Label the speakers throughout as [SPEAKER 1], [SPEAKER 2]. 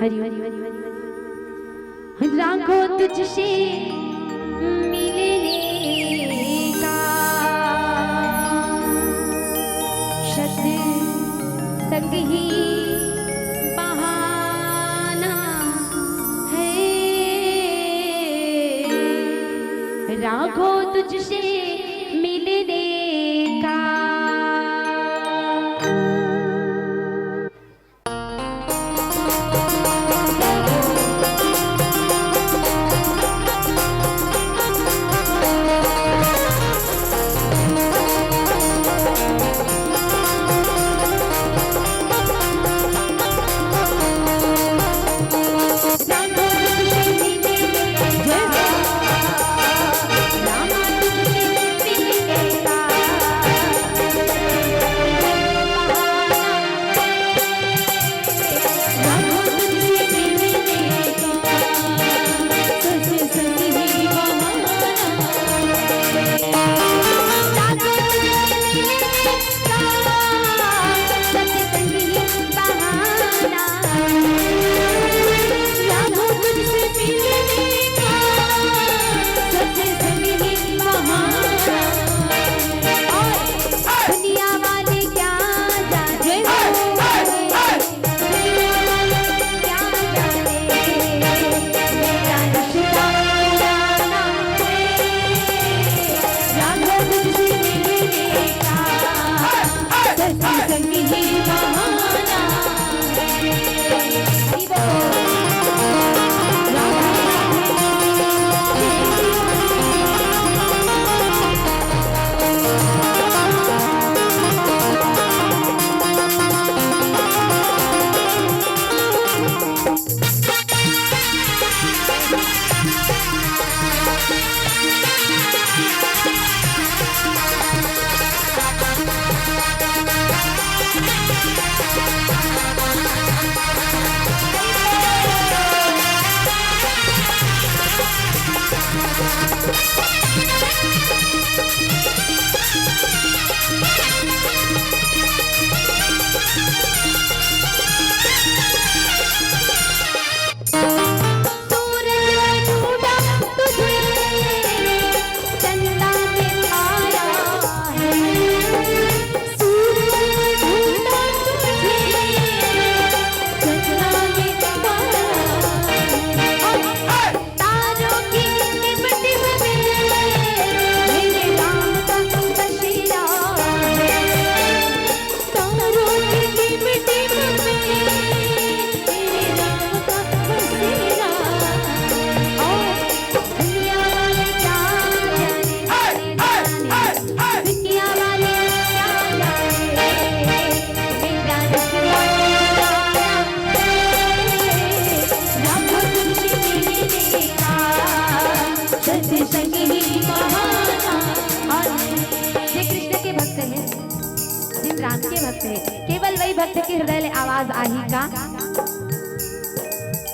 [SPEAKER 1] हरि राघो तुझसे मिलने का शत संग ही बहाना है। राघो तुझसे मिलने का राम के भक्त है, केवल वही भक्त के हृदय में आवाज आही का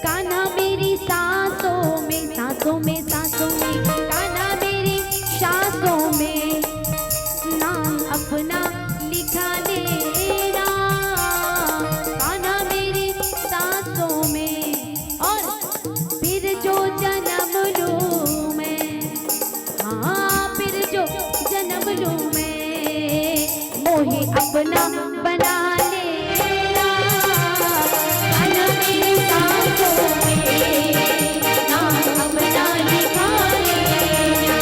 [SPEAKER 1] कान्हा मेरी सांसों में सांसों में सांसों में, कान्हा मेरी सांसों में नाम अपना लिखा लेना। कान्हा मेरी सांसों में और फिर जो जन्म लूं मैं, हाँ फिर जो जन्म लूं मैं मोहे अपना बना लेना। कान्हा मेरी सांसों में नाम अपना लिखा लेना।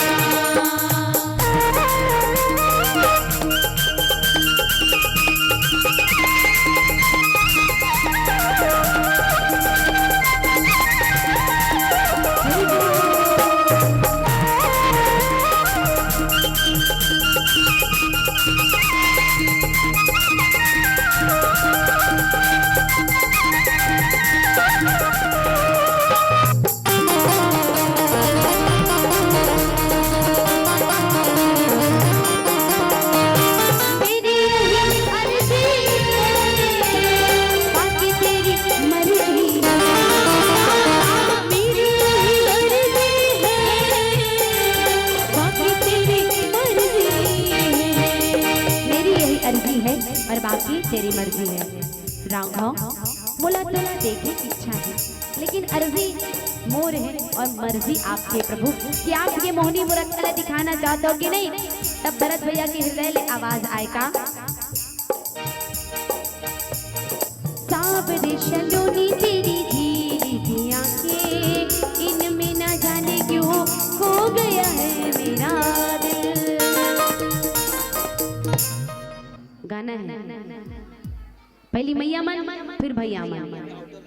[SPEAKER 1] और बाकी तेरी मर्जी है। राघव बोला तो देखने की इच्छा है, लेकिन अर्जी मोर है और मर्जी आपके प्रभु कि आप ये मोहनी मुरक्कल दिखाना चाहते हो कि नहीं। तब भरत भैया की हृदय ले आवाज आएगा, सावरे शलोनी तेरी झीली सी आंखें, इनमें न जाने क्यों खो गया है मेरा दिल। गाना है पहली मैया मन फिर भैया मन,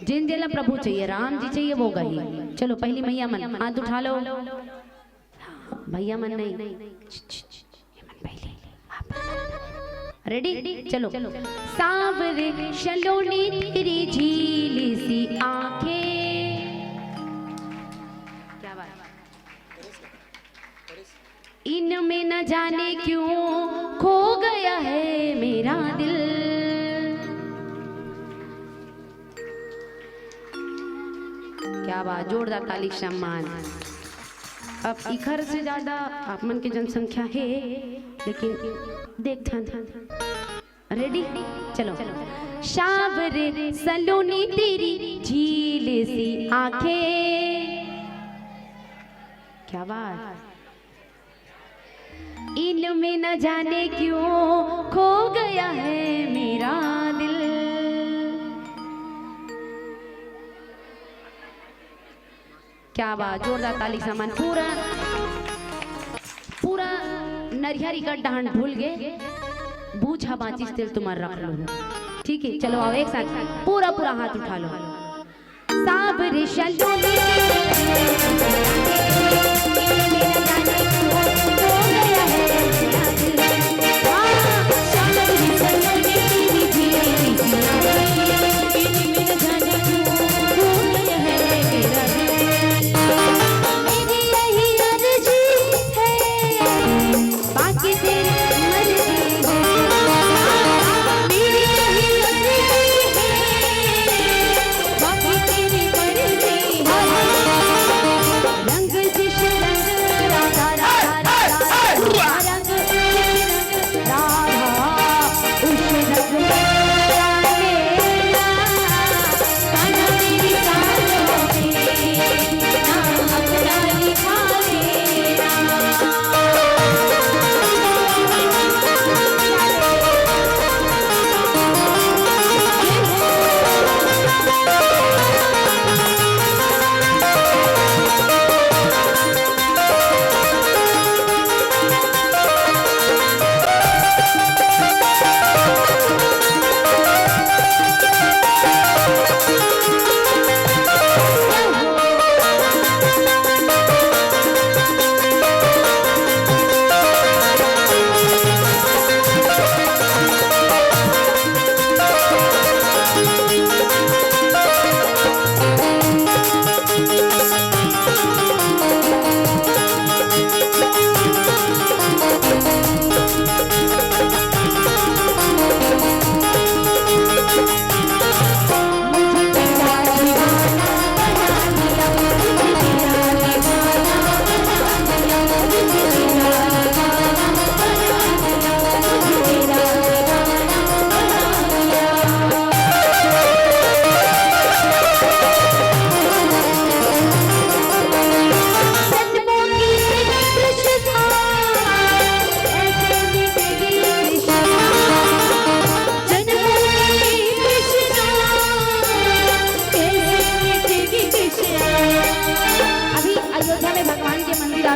[SPEAKER 1] जिन दिला प्रभु चाहिए, राम जी चाहिए वो गई। चलो पहली मैया मन, हाथ उठा लो। भैया मन नहीं, रेडी चलो। सावरे शलोनी तेरी झीली सी आंखें, क्या बात, इनमें न जाने क्यों खो गया है मेरा दिल। क्या बात, जोरदार ताली सम्मान। अब इखर से ज्यादा आप मन की जनसंख्या है, लेकिन देखता था। रेडी चलो। सावरे सलोनी तेरी झील सी आंखें, क्या बात, इनमें न जाने क्यों खो गया है मेरा दिल। क्या बात, जोरदार ताली सामान। पूरा नरिहरी का डांड भूल गए, बूझा बांचिस तिल तुम्हारा रख लो। ठीक है चलो आओ एक साथ, पूरा हाथ उठा लो। सावरे शलोनी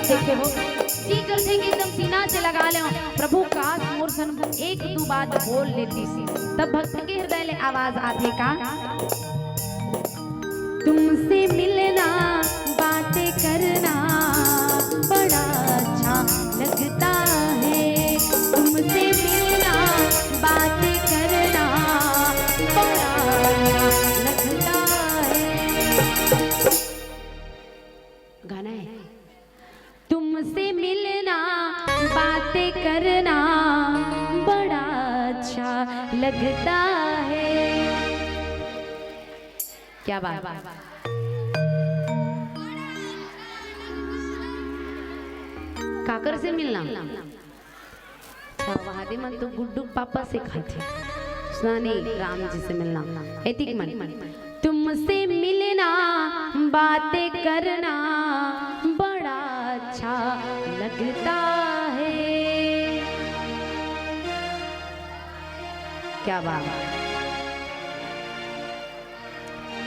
[SPEAKER 1] देखे हो जी करते कि एकदम सीना से लगा ले प्रभु काश मोर सन एक दो बात बोल लेती सी। तब भक्त के हृदय ले आवाज आते का, तुमसे मिलना बातें करना बड़ा अच्छा लगता है, तुमसे मिलना बातें करना बड़ा अच्छा लगता है। गाना है, तुमसे मिलना बातें करना बड़ा अच्छा लगता है। क्या बात, काकर से मिलना, वहां दे मन तो गुड्डू पापा से खाते। नहीं, राम जी से मिलना। एतिक मन तुमसे मिलना, बातें करना बड़ा अच्छा लगता है। क्या बात।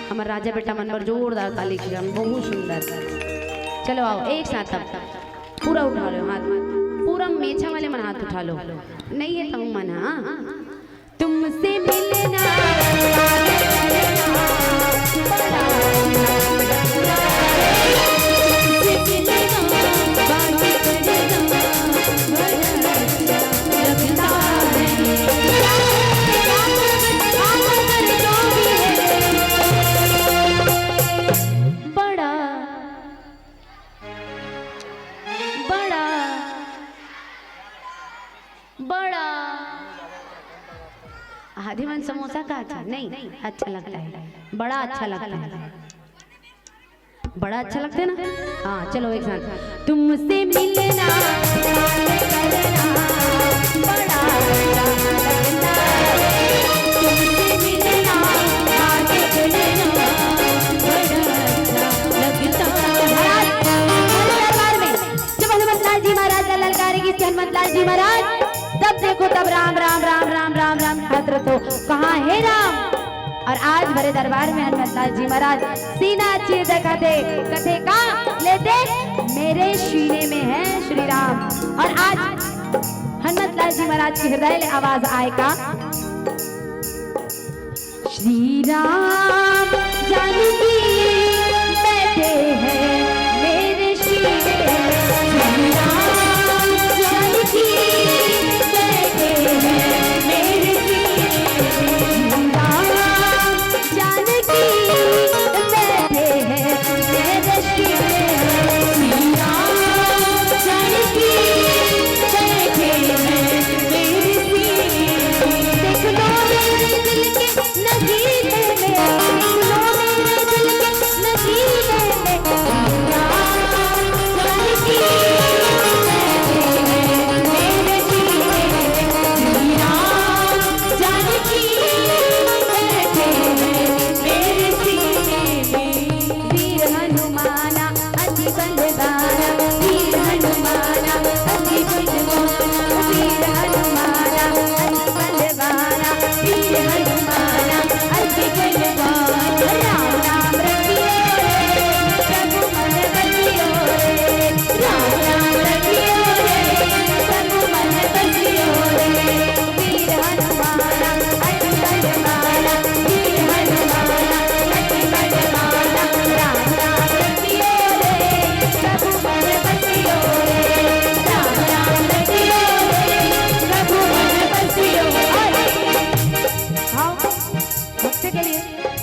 [SPEAKER 1] हमारा राजा बेटा मन पर जोरदार ताली की, बहुत सुंदर। चलो आओ एक साथ, अब पूरा उठा लो हाथ, पूरा मेछा वाले मन हाथ उठा लो। नहीं है तो मन, हाँ तुमसे मिलना आदिमन समोसा का अच्छा नहीं, अच्छा लगता है, बड़ा अच्छा लगता है, बड़ा अच्छा लगता है ना। हाँ चलो एक साथ, तुमसे मिलना बड़ा अच्छा लगता है, तुमसे मिलना आगे बढ़ना बड़ा अच्छा लगता है। जब हनुमतलाल जी महाराज ललकारेगी हनुमतलाल जी महाराज, तब देखो तब राम राम राम राम राम राम हजरत हो, कहाँ है राम। और आज भरे दरबार में हनुमतलाल जी महाराज सीना चीर दिखाते, कथे का लेते मेरे सीने में है श्री राम। और आज हनुमतलाल जी महाराज की हृदय में आवाज आएगा, श्री राम जानकी बैठे हैं मेरे सीने में, श्री राम जानकी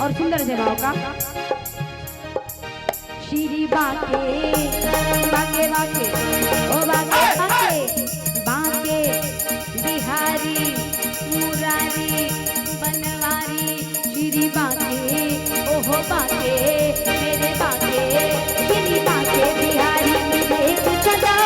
[SPEAKER 1] और सुंदर से भाव का, श्री बाके बाके बाके ओ बाके बाके बाके बिहारी मुरारी बनवारी, श्री बाके ओहो बाके मेरे बाके, श्री बाके बिहारी देख छटा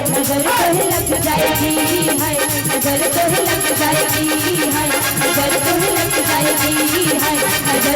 [SPEAKER 1] नजर तो लग जाएगी है, नजर तो लग जाएगी है, नजर तो लग जाएगी है, नजर